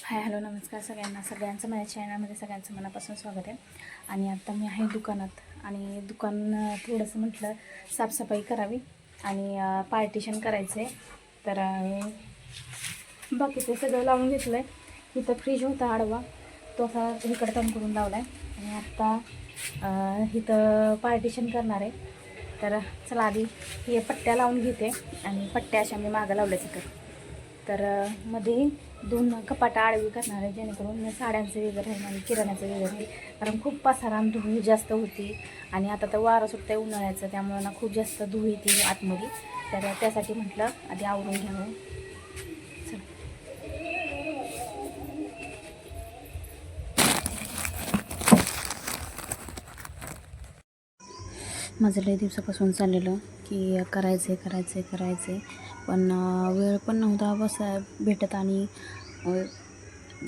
Hi hello नमस्कार सगळ्यांचं माझ्या चॅनलमध्ये सगळ्यांचं मनापासून स्वागत आहे. आणि आता मी आहे दुकानात आणि दुकान थोडंसं म्हटलं साफसफाई करावी आणि पार्टिशन करायचं आहे. तर बाकीचं सगळं लावून घेतलं आहे. इथं फ्रीज होता आडवा, तो असा इकडं तण करून लावला आहे आणि आत्ता इथं पार्टिशन करणार आहे. तर चला आधी हे पट्ट्या लावून घेते आणि पट्ट्या अशा मी मागं लावल्याच इथं. तर मध्ये 2 कपाटं आडवी करणार आहे, जेणेकरून साड्यांचं वगैरे आहे आणि किराण्याचं वगैरे आहे. कारण खूप पसारा आणि धूळ जास्त होती आणि आता तर वारं सुटतं आहे उन्हाळ्याचं, त्यामुळं ना खूप जास्त धूळ येते आतमध्ये. तर त्यासाठी म्हटलं आधी आवरून घ्यावं. चला माझं लई दिवसापासून चाललेलं की करायचं पण वेळ पण नव्हता भेटत आणि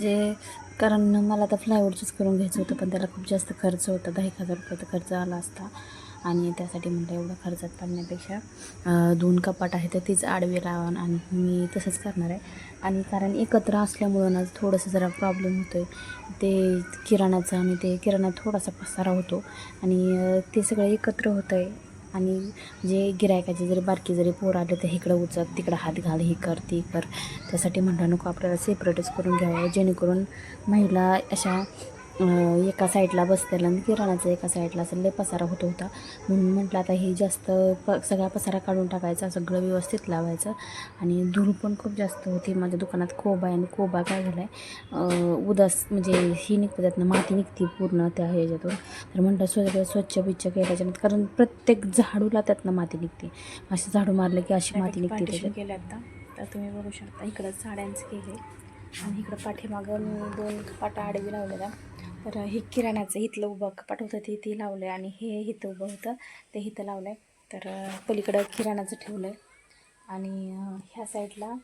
जे कारण मला तर फ्लायवरचंच करून घ्यायचं होतं, पण त्याला खूप जास्त खर्च होता. 10,000 रुपये खर्च आला असता आणि त्यासाठी म्हटलं एवढं खर्चात पडण्यापेक्षा 2 कपाट आहे तर तीच आडवी लावून आणि मी तसंच करणार आहे. आणि कारण एकत्र असल्यामुळं ना थोडंसं जरा प्रॉब्लेम होतो आहे, ते किराणाचं आणि ते किराणात थोडासा पसारा होतो आणि ते सगळं एकत्र होतं आहे. आणि जे गिरायकाचे जरी बारकी जरी पोर आले तर इकडं उचक तिकडं हात घाल, हे कर ती कर. त्यासाठी म्हटलं नको आपल्याला सेपरेटच करून घ्यावं, जेणेकरून महिला अशा एका साईडला बसतेला आणि किराणाचं एका साईडला असं लय पसारा होता. म्हणून म्हटलं आता हे जास्त सगळा पसारा काढून टाकायचा, सगळं व्यवस्थित लावायचं. आणि धूळ पण खूप जास्त होती. माझ्या दुकानात कोबा आहे आणि कोबा काय झाला आहे उदास म्हणजे ही निघते, त्यातनं माती निघते पूर्ण त्या ह्याच्यातून. तर म्हटलं सगळं स्वच्छ केल्याच्या नंतर, कारण प्रत्येक झाडूला त्यातनं माती निघते. असं झाडू मारलं की अशी माती निघते त्याच्यात. केलं आता तर तुम्ही बघू शकता इकडं साड्यांचं केले आणि इकडं पाठीमागं मी 2 कपाटं आडवी लावलेला. तर हे किराण्याचं इथलं उभं कपाट होतं ते लावलं आहे आणि हे इथं उभं होतं ते इथं लावलं आहे. तर पलीकडं किराणाचं ठेवलं आहे आणि ह्या साईडला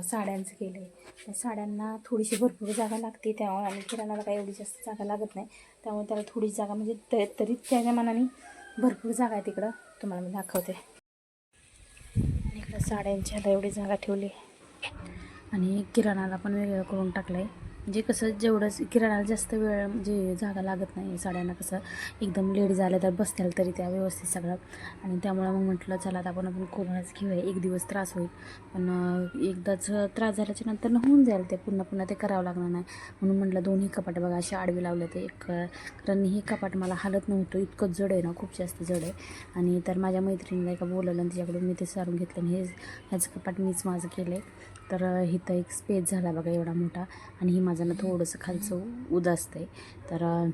साड्यांचं केलं आहे. तर साड्यांना थोडीशी भरपूर जागा लागते त्यामुळे, आणि किराणाला काही एवढी जास्त जागा लागत नाही, त्यामुळे त्याला थोडी जागा म्हणजे तरी त्याच्या मनाने भरपूर जागा आहे तिकडं. तुम्हाला मी दाखवते. इकडं साड्यांच्याला एवढी जागा ठेवली आणि किराणाला पण वेगळं करून टाकलं आहे. म्हणजे कसं जेवढं किराणाला जास्त वेळ म्हणजे जागा लागत नाही, साड्यांना कसं एकदम लेडीज आल्या तर बसतील तरी त्या व्यवस्थित सगळं. आणि त्यामुळं मग म्हटलं चला आता आपण करूनच घेऊया. एक दिवस त्रास होईल पण एकदाच त्रास झाल्याच्या नंतर होऊन जाईल, ते पुन्हा ते करावं लागणार नाही. म्हणून म्हटलं 2ही कपाट बघा अशी आडवी लावले ते कारण हे कपाट मला हालत नव्हतं, इतकं जड आहे ना, खूप जास्त जड आहे. आणि तर माझ्या मैत्रिणीला एका बोलवलं आणि तिच्याकडून मी ते सारून घेतलं आणि ह्याचं कपाट मीच माझं केलं आहे. तर इथं एक स्पेस झाला बघा एवढा मोठा आणि ही माझं ना थोडंसं खालचं उदासतं आहे. तर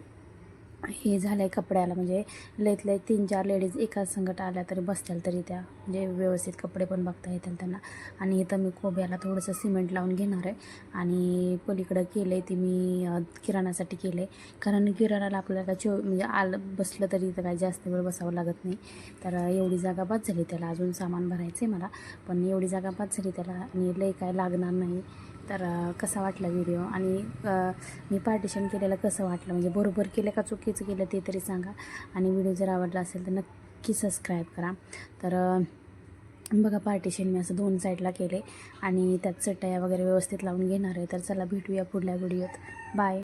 हे झालं आहे कपड्याला, म्हणजे लईत 3-4 लेडीज एका संगट आल्या तरी बसतील तरी त्या म्हणजे व्यवस्थित कपडे पण बघता येतील त्यांना. आणि इथं मी कोब्याला थोडंसं सिमेंट लावून घेणार आहे आणि पलीकडं केलं आहे ते मी किराणासाठी केलं आहे. कारण किराणाला आपल्याला म्हणजे बसलं तरी इथं काही जास्त वेळ बसावं लागत नाही. तर एवढी जागा बाद झाली त्याला, अजून सामान भरायचं आहे मला, पण एवढी जागा बाद झाली त्याला आणि लई काय लागणार नाही. तर कसा वाटला व्हिडिओ आणि मी पार्टिशन केलेलं कसं वाटलं, म्हणजे बरोबर केलं का चुकीचं केलं ते तरी सांगा. आणि व्हिडिओ जर आवडला असेल तर नक्की सबस्क्राईब करा. तर बघा पार्टिशन मी असं 2 साईडला केले आणि त्यात चटया वगैरे व्यवस्थित लावून घेणार आहे. तर चला भेटूया पुढल्या व्हिडिओत. बाय.